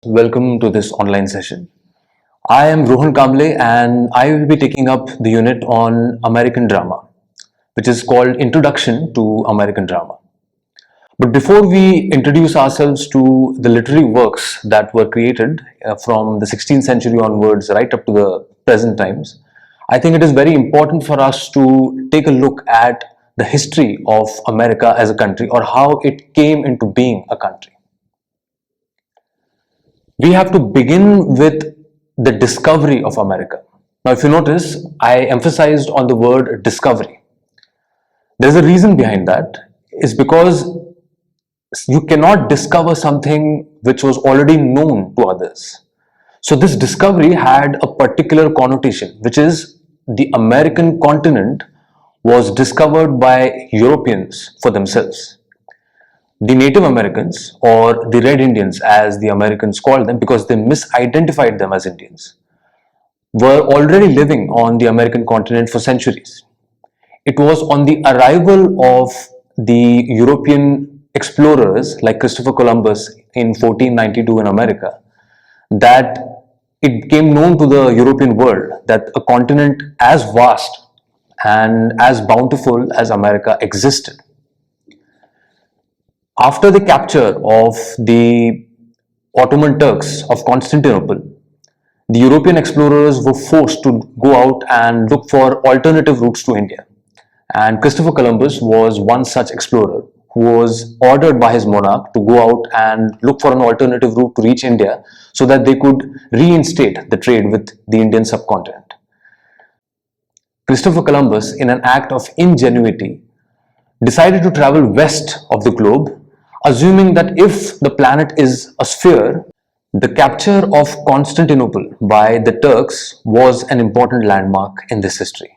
Welcome to this online session. I am Rohan Kamble and I will be taking up the unit on American drama, which is called Introduction to American Drama. But before we introduce ourselves to the literary works that were created from the 16th century onwards right up to the present times, I think it is very important for us to take a look at the history of America as a country, or how it came into being a country. We have to begin with the discovery of America. Now, if you notice, I emphasized on the word discovery. There's a reason behind that. It's because you cannot discover something which was already known to others. So this discovery had a particular connotation, which is the American continent was discovered by Europeans for themselves. The Native Americans, or the Red Indians as the Americans called them because they misidentified them as Indians, were already living on the American continent for centuries. It was on the arrival of the European explorers like Christopher Columbus in 1492 in America that it became known to the European world that a continent as vast and as bountiful as America existed. After the capture of the Ottoman Turks of Constantinople, the European explorers were forced to go out and look for alternative routes to India. And Christopher Columbus was one such explorer who was ordered by his monarch to go out and look for an alternative route to reach India so that they could reinstate the trade with the Indian subcontinent. Christopher Columbus, in an act of ingenuity, decided to travel west of the globe, assuming that if the planet is a sphere, the capture of Constantinople by the Turks was an important landmark in this history.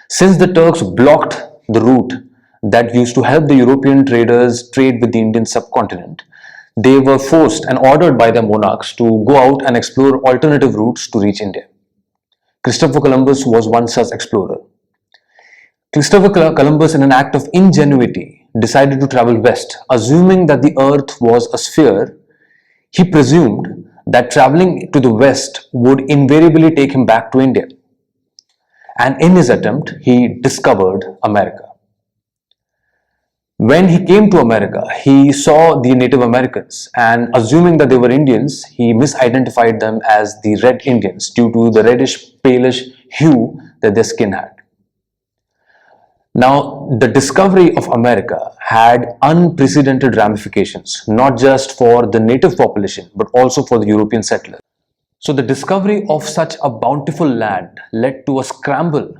Since the Turks blocked the route that used to help the European traders trade with the Indian subcontinent, they were forced and ordered by their monarchs to go out and explore alternative routes to reach India. Christopher Columbus was one such explorer. Christopher Columbus, in an act of ingenuity, decided to travel west, assuming that the earth was a sphere. He presumed that traveling to the west would invariably take him back to India. And in his attempt, he discovered America. When he came to America, he saw the Native Americans, and assuming that they were Indians, he misidentified them as the Red Indians due to the reddish, palish hue that their skin had. Now, the discovery of America had unprecedented ramifications, not just for the native population, but also for the European settlers. So the discovery of such a bountiful land led to a scramble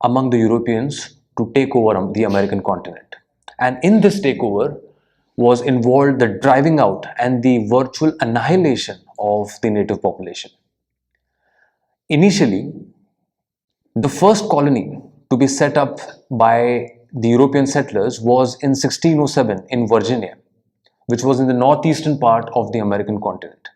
among the Europeans to take over the American continent. And in this takeover was involved the driving out and the virtual annihilation of the native population. Initially, the first colony to be set up by the European settlers was in 1607 in Virginia, which was in the northeastern part of the American continent.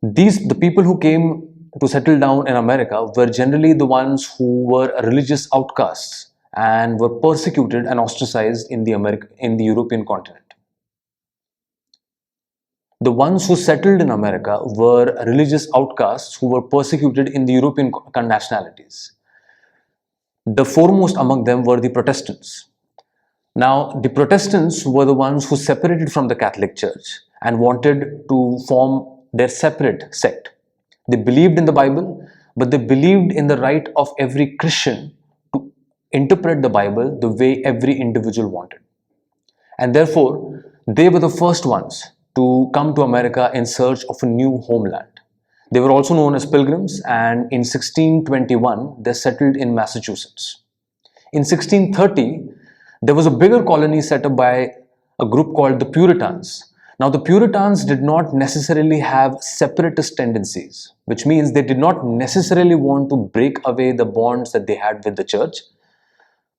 The people who came to settle down in America were generally the ones who were religious outcasts and were persecuted and ostracized in the European continent. The ones who settled in America were religious outcasts who were persecuted in the European nationalities. The foremost among them were the Protestants. Now, the Protestants were the ones who separated from the Catholic Church and wanted to form their separate sect. They believed in the Bible, but they believed in the right of every Christian to interpret the Bible the way every individual wanted. And therefore, they were the first ones to come to America in search of a new homeland. They were also known as pilgrims, and in 1621 they settled in Massachusetts. In 1630, there was a bigger colony set up by a group called the Puritans. Now, the Puritans did not necessarily have separatist tendencies, which means they did not necessarily want to break away the bonds that they had with the church,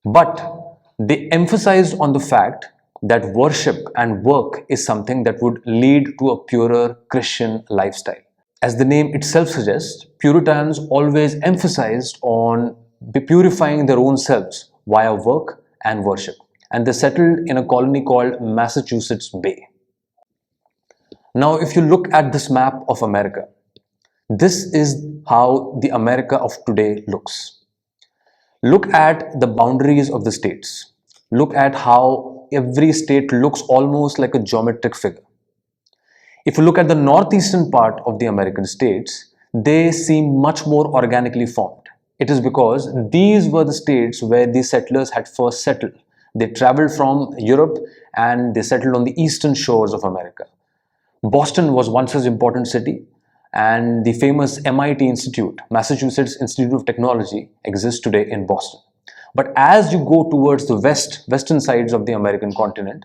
but they emphasized on the fact that worship and work is something that would lead to a purer Christian lifestyle. As the name itself suggests, Puritans always emphasized on purifying their own selves via work and worship, and they settled in a colony called Massachusetts Bay. Now, if you look at this map of America, this is how the America of today looks. Look at the boundaries of the states. Look at how every state looks almost like a geometric figure. If you look at the northeastern part of the American states, they seem much more organically formed. It is because these were the states where the settlers had first settled. They traveled from Europe and they settled on the eastern shores of America. Boston was once such an important city, and the famous MIT Institute, Massachusetts Institute of Technology, exists today in Boston. But as you go towards the western sides of the American continent,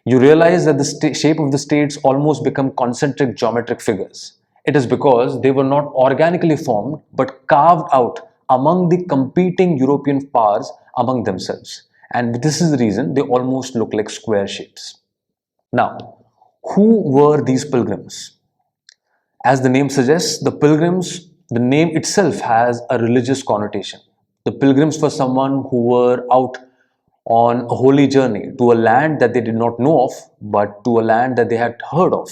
you realize that the shape of the states almost become concentric geometric figures. It is because they were not organically formed but carved out among the competing European powers among themselves. And this is the reason they almost look like square shapes. Now, who were these pilgrims? As the name suggests, the pilgrims, the name itself has a religious connotation. The pilgrims were someone who were out on a holy journey to a land that they did not know of, but to a land that they had heard of,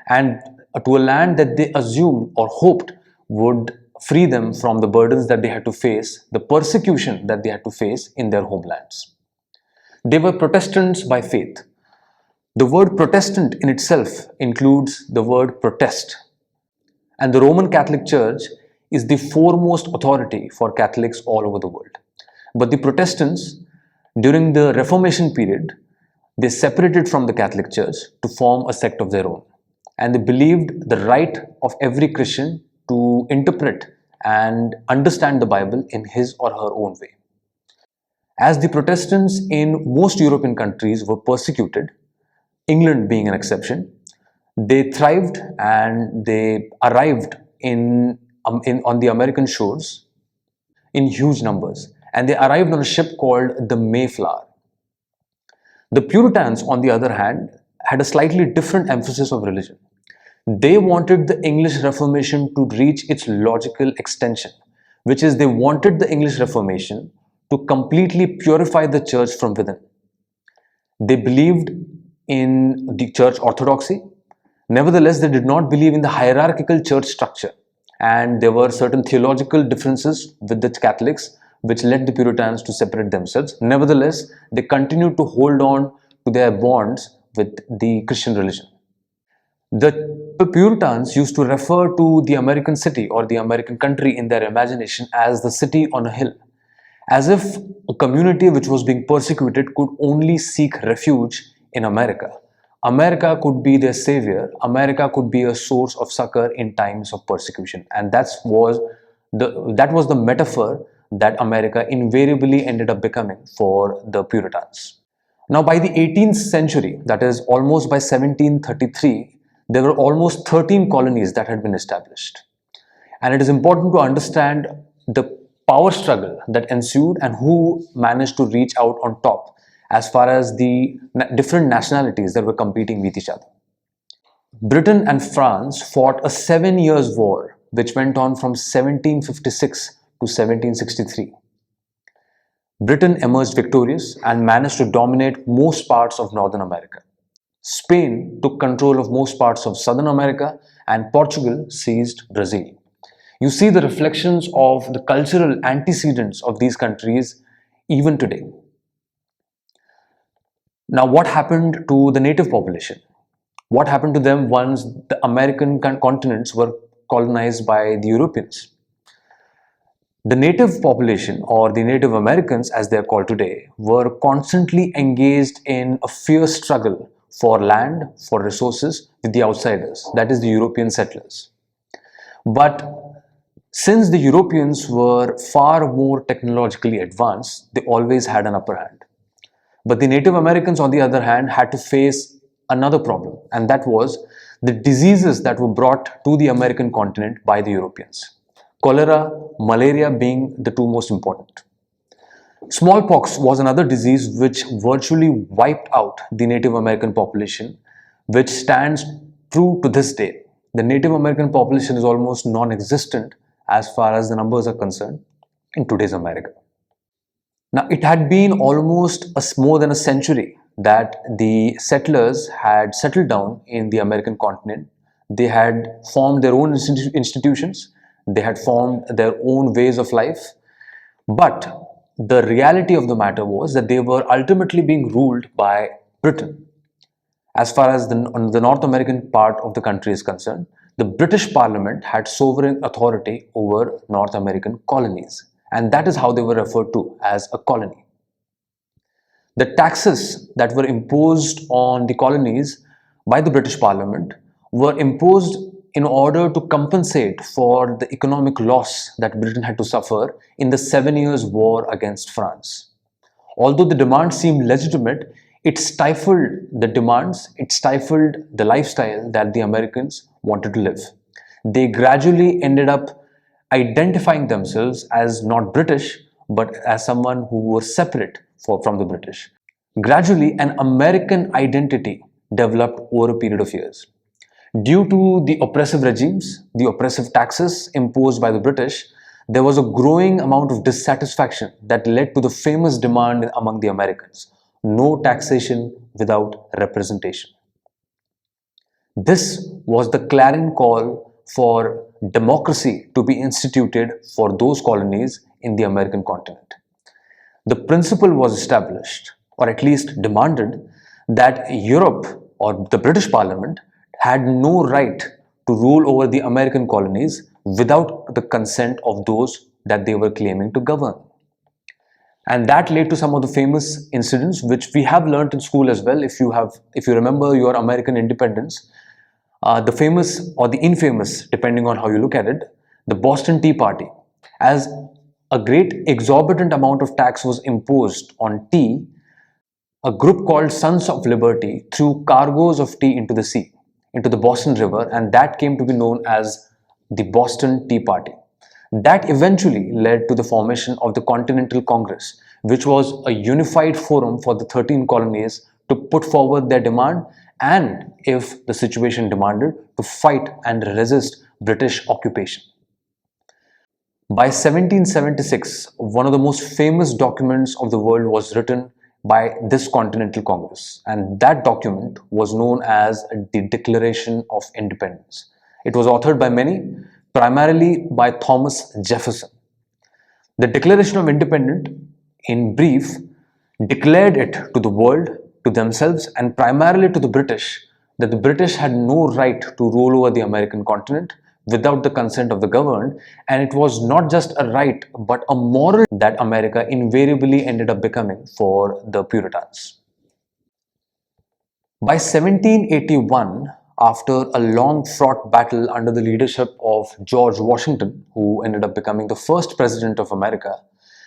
and to a land that they assumed or hoped would free them from the burdens that they had to face, the persecution that they had to face in their homelands. They were Protestants by faith. The word Protestant in itself includes the word protest, and the Roman Catholic Church is the foremost authority for Catholics all over the world. But the Protestants, during the Reformation period, they separated from the Catholic Church to form a sect of their own. And they believed the right of every Christian to interpret and understand the Bible in his or her own way. As the Protestants in most European countries were persecuted, England being an exception, they thrived and they arrived on the American shores in huge numbers. And they arrived on a ship called the Mayflower. The Puritans, on the other hand, had a slightly different emphasis of religion. They wanted the English Reformation to reach its logical extension, which is they wanted the English Reformation to completely purify the church from within. They believed in the church orthodoxy. Nevertheless, they did not believe in the hierarchical church structure, and there were certain theological differences with the Catholics which led the Puritans to separate themselves. Nevertheless, they continued to hold on to their bonds with the Christian religion. The Puritans used to refer to the American city or the American country in their imagination as the city on a hill, as if a community which was being persecuted could only seek refuge in America. America could be their savior. America could be a source of succor in times of persecution. And that was the metaphor that America invariably ended up becoming for the Puritans. Now, by the 18th century, that is almost by 1733, there were almost 13 colonies that had been established. And it is important to understand the power struggle that ensued and who managed to reach out on top as far as the different nationalities that were competing with each other. Britain and France fought a 7 year war which went on from 1756 to 1763. Britain emerged victorious and managed to dominate most parts of Northern America. Spain took control of most parts of Southern America, and Portugal seized Brazil. You see the reflections of the cultural antecedents of these countries even today. Now, what happened to the native population? What happened to them once the American continents were colonized by the Europeans? The native population, or the Native Americans as they are called today, were constantly engaged in a fierce struggle for land, for resources with the outsiders, that is the European settlers. But since the Europeans were far more technologically advanced, they always had an upper hand. But the Native Americans, on the other hand, had to face another problem, and that was the diseases that were brought to the American continent by the Europeans. Cholera, malaria being the two most important. Smallpox was another disease which virtually wiped out the Native American population, which stands true to this day. The Native American population is almost non-existent as far as the numbers are concerned in today's America. Now, it had been almost more than a century that the settlers had settled down in the American continent. They had formed their own institutions, they had formed their own ways of life, but the reality of the matter was that they were ultimately being ruled by Britain. As far as the North American part of the country is concerned, the British Parliament had sovereign authority over North American colonies, and that is how they were referred to as a colony. The taxes that were imposed on the colonies by the British Parliament were imposed in order to compensate for the economic loss that Britain had to suffer in the 7 Years' War against France. Although the demands seemed legitimate, it stifled the demands, it stifled the lifestyle that the Americans wanted to live. They gradually ended up identifying themselves as not British, but as someone who was separate from the British. Gradually, an American identity developed over a period of years. Due to the oppressive regimes, the oppressive taxes imposed by the British, there was a growing amount of dissatisfaction that led to the famous demand among the Americans: no taxation without representation. This was the clarion call for democracy to be instituted for those colonies in the American continent. The principle was established, or at least demanded, that Europe or the British Parliament had no right to rule over the American colonies without the consent of those that they were claiming to govern. And that led to some of the famous incidents which we have learned in school as well. If you remember your American independence, the famous or the infamous, depending on how you look at it, the Boston Tea Party. As a great exorbitant amount of tax was imposed on tea, a group called Sons of Liberty threw cargoes of tea into the sea, into the Boston River, and that came to be known as the Boston Tea Party. That eventually led to the formation of the Continental Congress, which was a unified forum for the 13 colonies to put forward their demand and, if the situation demanded, to fight and resist British occupation. By 1776, one of the most famous documents of the world was written by this Continental Congress, and that document was known as the Declaration of Independence. It was authored by many, primarily by Thomas Jefferson. The Declaration of Independence, in brief, declared it to the world, to themselves, and primarily to the British, that the British had no right to rule over the American continent without the consent of the governed, and it was not just a right but a moral that America invariably ended up becoming for the Puritans. By 1781, after a long fraught battle under the leadership of George Washington, who ended up becoming the first president of America,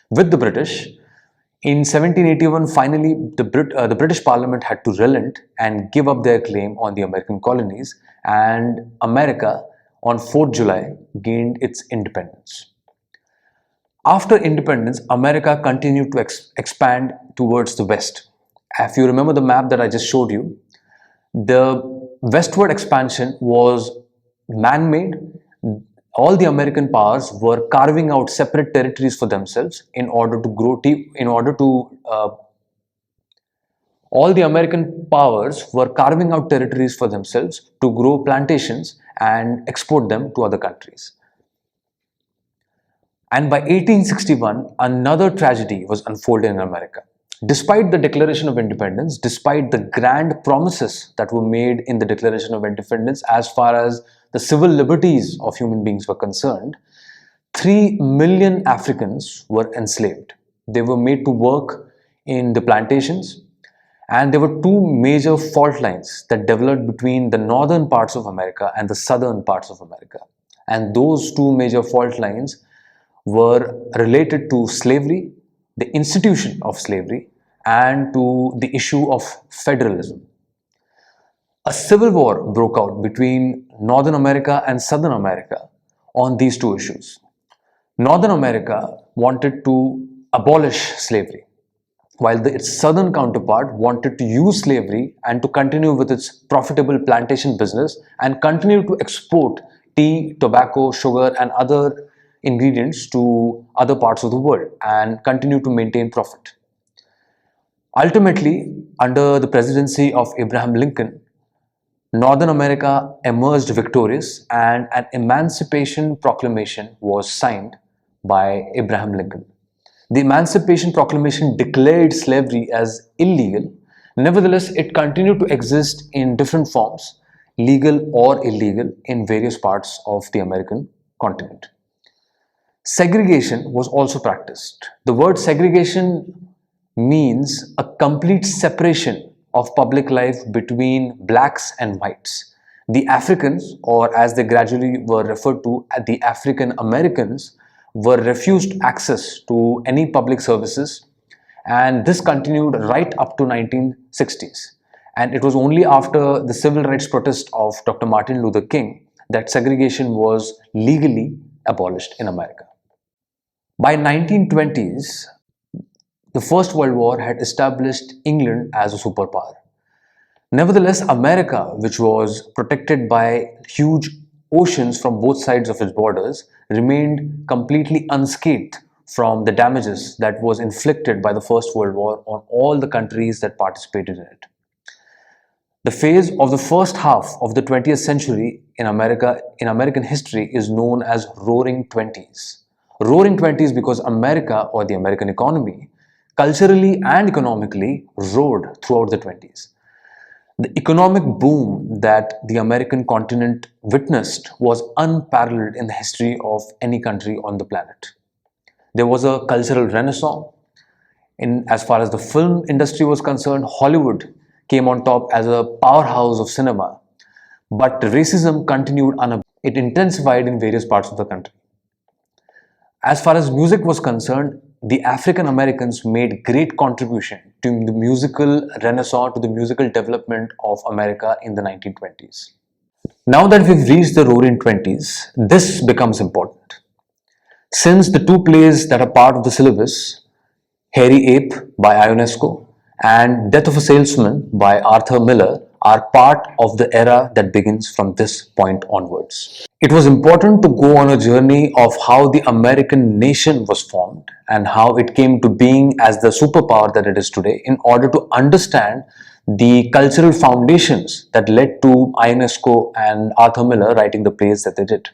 with the British, in 1781, finally, the British Parliament had to relent and give up their claim on the American colonies, and America, on 4th July, gained its independence. After independence, America continued to expand towards the west. If you remember the map that I just showed you, the westward expansion was man-made. All the American powers were carving out separate territories for themselves in order to grow tea, all the American powers were carving out territories for themselves to grow plantations and export them to other countries. And by 1861, another tragedy was unfolding in America. Despite the Declaration of Independence, despite the grand promises that were made in the Declaration of Independence as far as the civil liberties of human beings were concerned, 3 million Africans were enslaved. They were made to work in the plantations, and there were two major fault lines that developed between the northern parts of America and the southern parts of America. And those two major fault lines were related to slavery, the institution of slavery, and to the issue of federalism. A civil war broke out between Northern America and Southern America on these two issues. Northern America wanted to abolish slavery, while its southern counterpart wanted to use slavery and to continue with its profitable plantation business and continue to export tea, tobacco, sugar, and other ingredients to other parts of the world and continue to maintain profit. Ultimately, under the presidency of Abraham Lincoln, Northern America emerged victorious and an Emancipation Proclamation was signed by Abraham Lincoln. The Emancipation Proclamation declared slavery as illegal. Nevertheless, it continued to exist in different forms, legal or illegal, in various parts of the American continent. Segregation was also practiced. The word segregation means a complete separation of public life between blacks and whites. The Africans, or as they gradually were referred to, the African Americans, were refused access to any public services, and this continued right up to 1960s. And it was only after the civil rights protest of Dr. Martin Luther King that segregation was legally abolished in America. By 1920s, the First World War had established England as a superpower. Nevertheless, America, which was protected by huge oceans from both sides of its borders, remained completely unscathed from the damages that was inflicted by the First World War on all the countries that participated in it. The phase of the first half of the 20th century in American history is known as Roaring Twenties. Roaring Twenties because America, or the American economy, culturally and economically roared throughout the 20s. The economic boom that the American continent witnessed was unparalleled in the history of any country on the planet. There was a cultural renaissance. As far as the film industry was concerned, Hollywood came on top as a powerhouse of cinema. But racism continued unabated. It intensified in various parts of the country. As far as music was concerned, the African Americans made great contribution to the musical renaissance, to the musical development of America in the 1920s. Now that we've reached the Roaring Twenties, this becomes important. Since the two plays that are part of the syllabus, Hairy Ape by Ionesco and Death of a Salesman by Arthur Miller, are part of the era that begins from this point onwards. It was important to go on a journey of how the American nation was formed and how it came to being as the superpower that it is today, in order to understand the cultural foundations that led to Ionesco and Arthur Miller writing the plays that they did.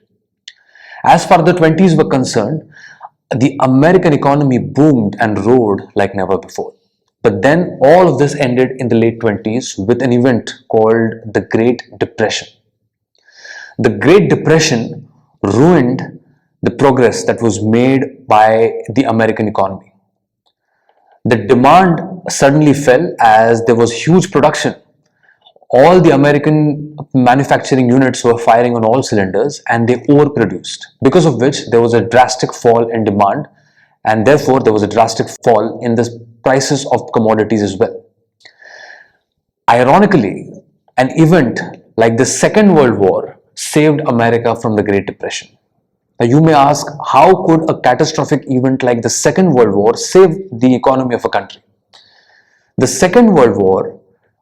As far as the 20s were concerned, the American economy boomed and roared like never before. But then all of this ended in the late 20s with an event called the Great Depression. The Great Depression ruined the progress that was made by the American economy. The demand suddenly fell as there was huge production. All the American manufacturing units were firing on all cylinders and they overproduced, because of which there was a drastic fall in demand, and therefore there was a drastic fall in the prices of commodities as well. Ironically, an event like the Second World War saved America from the Great Depression. Now you may ask, how could a catastrophic event like the Second World War save the economy of a country? The Second World War,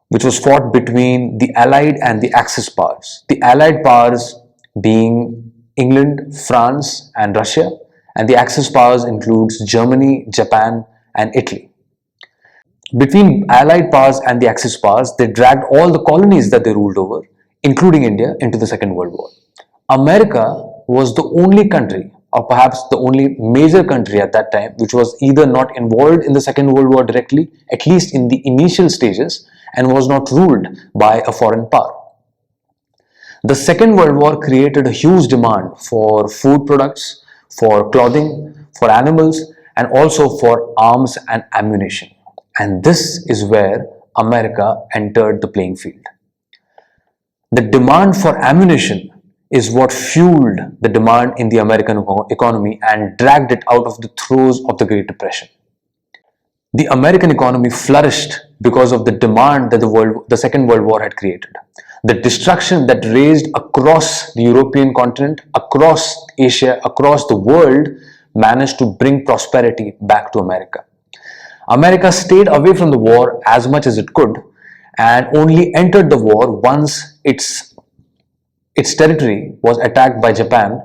which was fought between the Allied and the Axis powers, the Allied powers being England, France and Russia, and the Axis powers includes Germany, Japan and Italy. Between Allied powers and the Axis powers, they dragged all the colonies that they ruled over, including India, into the Second World War. America was the only country, or perhaps the only major country at that time, which was either not involved in the Second World War directly, at least in the initial stages, and was not ruled by a foreign power. The Second World War created a huge demand for food products, for clothing, for animals, and also for arms and ammunition. And this is where America entered the playing field. The demand for ammunition is what fueled the demand in the American economy and dragged it out of the throes of the Great Depression. The American economy flourished because of the demand that the Second World War had created. The destruction that raged across the European continent, across Asia, across the world, managed to bring prosperity back to America. America stayed away from the war as much as it could and only entered the war once its territory was attacked by Japan,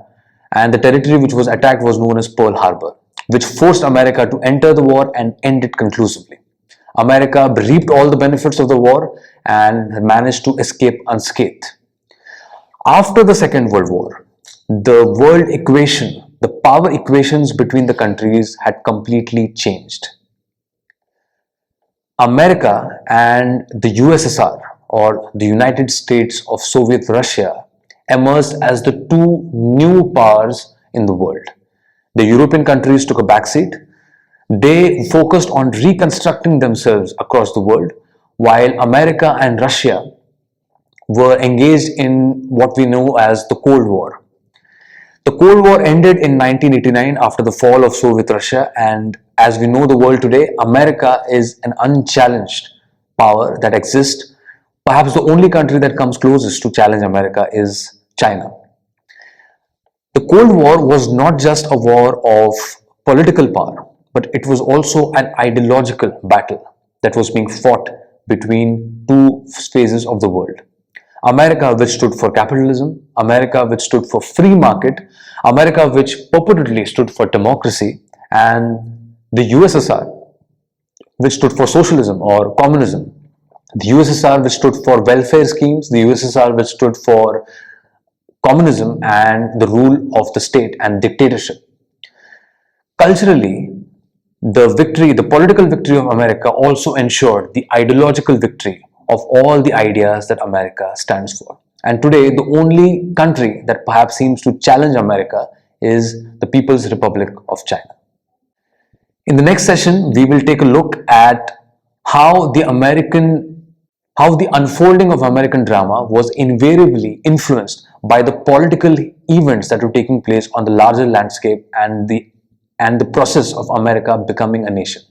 and the territory which was attacked was known as Pearl Harbor, which forced America to enter the war and end it conclusively. America reaped all the benefits of the war and managed to escape unscathed. After the Second World War, the world equation, the power equations between the countries had completely changed. America and the USSR, or the United States of Soviet Russia, emerged as the two new powers in the world. The European countries took a backseat. They focused on reconstructing themselves across the world, while America and Russia were engaged in what we know as the Cold War. The Cold War ended in 1989 after the fall of Soviet Russia, and as we know the world today, America is an unchallenged power that exists. Perhaps the only country that comes closest to challenge America is China. The Cold War was not just a war of political power, but it was also an ideological battle that was being fought between two phases of the world. America, which stood for capitalism, America, which stood for free market, America, which purportedly stood for democracy, and the USSR, which stood for socialism or communism. The USSR, which stood for welfare schemes, the USSR, which stood for communism and the rule of the state and dictatorship. Culturally, the political victory of America also ensured the ideological victory of all the ideas that America stands for. And today, the only country that perhaps seems to challenge America is the People's Republic of China. In the next session, we will take a look at how the unfolding of American drama was invariably influenced by the political events that were taking place on the larger landscape and the process of America becoming a nation.